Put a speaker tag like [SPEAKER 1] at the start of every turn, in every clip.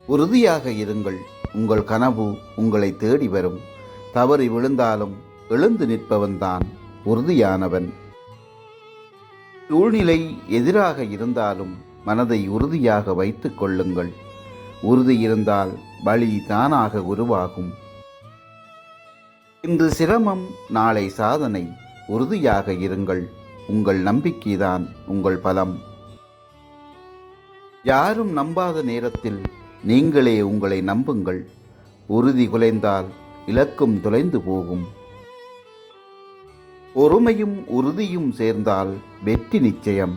[SPEAKER 1] உறுதியாக இருங்கள். உங்கள் கனவு உங்களை தேடி வரும். தவறி விழுந்தாலும் எழுந்து நிற்பவன்தான் உறுதியானவன். சூழ்நிலை எதிராக இருந்தாலும் மனதை உறுதியாக வைத்துக் கொள்ளுங்கள். உறுதி இருந்தால் வழி தானாக உருவாகும். இன்று சிரமம், நாளை சாதனை. உறுதியாக இருங்கள். உங்கள் நம்பிக்கைதான் உங்கள் பலம். யாரும் நம்பாத நேரத்தில் நீங்களே உங்களை நம்புங்கள். உறுதி குலைந்தால் இலக்கும் தொலைந்து போகும். பொறுமையும் உறுதியும் சேர்ந்தால் வெற்றி நிச்சயம்.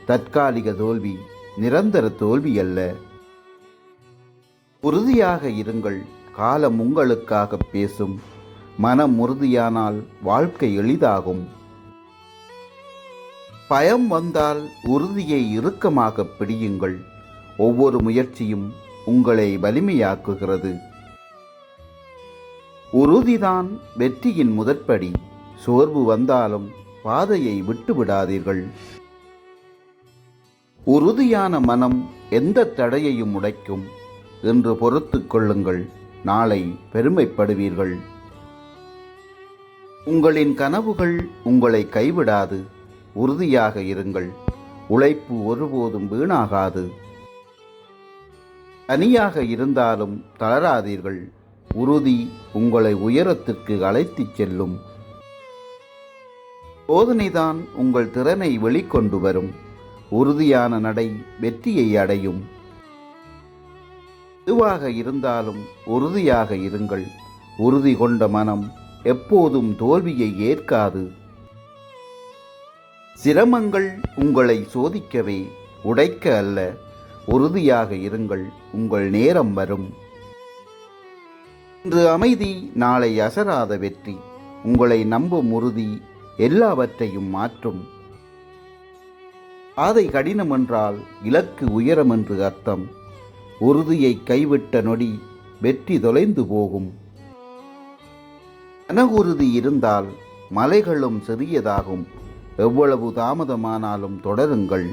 [SPEAKER 1] தற்காலிக தோல்வி நிரந்தர தோல்வி அல்ல. உறுதியாக இருங்கள். காலம் உங்களுக்காக பேசும். மனம் உறுதியானால் வாழ்க்கை எளிதாகும். பயம் வந்தால் உறுதியை இறுக்கமாக பிடியுங்கள். ஒவ்வொரு முயற்சியும் உங்களை வலிமையாக்குகிறது. உறுதிதான் வெற்றியின் முதற்படி. சோர்வு வந்தாலும் பாதையை விட்டுவிடாதீர்கள். உறுதியான மனம் எந்த தடையையும் உடைக்கும். என்று பொறுத்து கொள்ளுங்கள். நாளை பெருமைப்படுவீர்கள். உங்களின் கனவுகள் உங்களை கைவிடாது. உறுதியாக இருங்கள். உழைப்பு ஒருபோதும் வீணாகாது. தனியாக இருந்தாலும் தளராதீர்கள். உறுதி உங்களை உயரத்திற்கு அழைத்துச் செல்லும். சோதனைதான் உங்கள் திறனை வெளிக்கொண்டு வரும். உறுதியான நடை வெற்றியை அடையும். எதுவாக இருந்தாலும் உறுதியாக இருங்கள். உறுதி கொண்ட மனம் எப்போதும் தோல்வியை ஏற்காது. சிரமங்கள் உங்களை சோதிக்கவே, உடைக்க அல்ல. உறுதியாக இருங்கள். உங்கள் நேரம் வரும். இன்று அமைதி, நாளை அசராத வெற்றி. உங்களை நம்பும் உறுதி எல்லாவற்றையும் மாற்றும். பாதை கடினம் என்றால் இலக்கு உயரம் என்று அர்த்தம். உறுதியை கைவிட்ட நொடி வெற்றி தொலைந்து போகும். மனவுறுதி இருந்தால் மலைகளும் சிறியதாகும். எவ்வளவு தாமதமானாலும் தொடருங்கள்.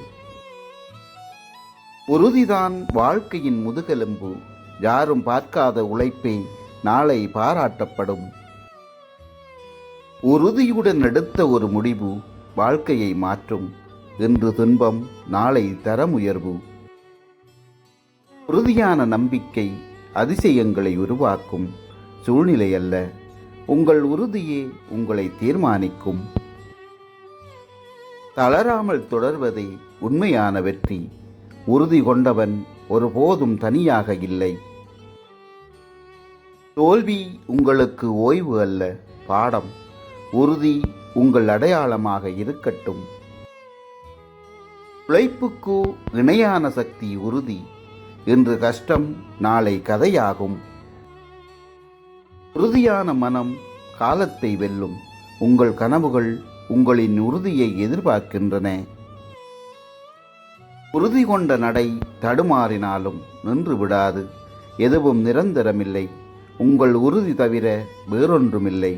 [SPEAKER 1] உறுதிதான் வாழ்க்கையின் முதுகெலும்பு. யாரும் பார்க்காத உழைப்பே நாளை பாராட்டப்படும். உறுதியுடன் எடுத்த ஒரு முடிவு வாழ்க்கையை மாற்றும். இன்று துன்பம், நாளை தரமுயர்வு. உறுதியான நம்பிக்கை அதிசயங்களை உருவாக்கும். சூழ்நிலை அல்ல, உங்கள் உறுதியே உங்களை தீர்மானிக்கும். தளராமல் தொடர்வதே உண்மையான வெற்றி. உறுதி கொண்டவன் ஒருபோதும் தனியாக இல்லை. தோல்வி உங்களுக்கு ஓய்வு அல்ல, பாடம். உறுதி உங்கள் அடையாளமாக இருக்கட்டும். உழைப்புக்கு இணையான சக்தி உறுதி. இன்று கஷ்டம், நாளை கதையாகும். உறுதியான மனம் காலத்தை வெல்லும். உங்கள் கனவுகள் உங்களின் உறுதியை எதிர்பார்க்கின்றன. உறுதி கொண்ட நடை தடுமாறினாலும் நின்று விடாது. எதுவும் நிரந்தரமில்லை. உங்கள் உறுதி தவிர வேறொன்றுமில்லை.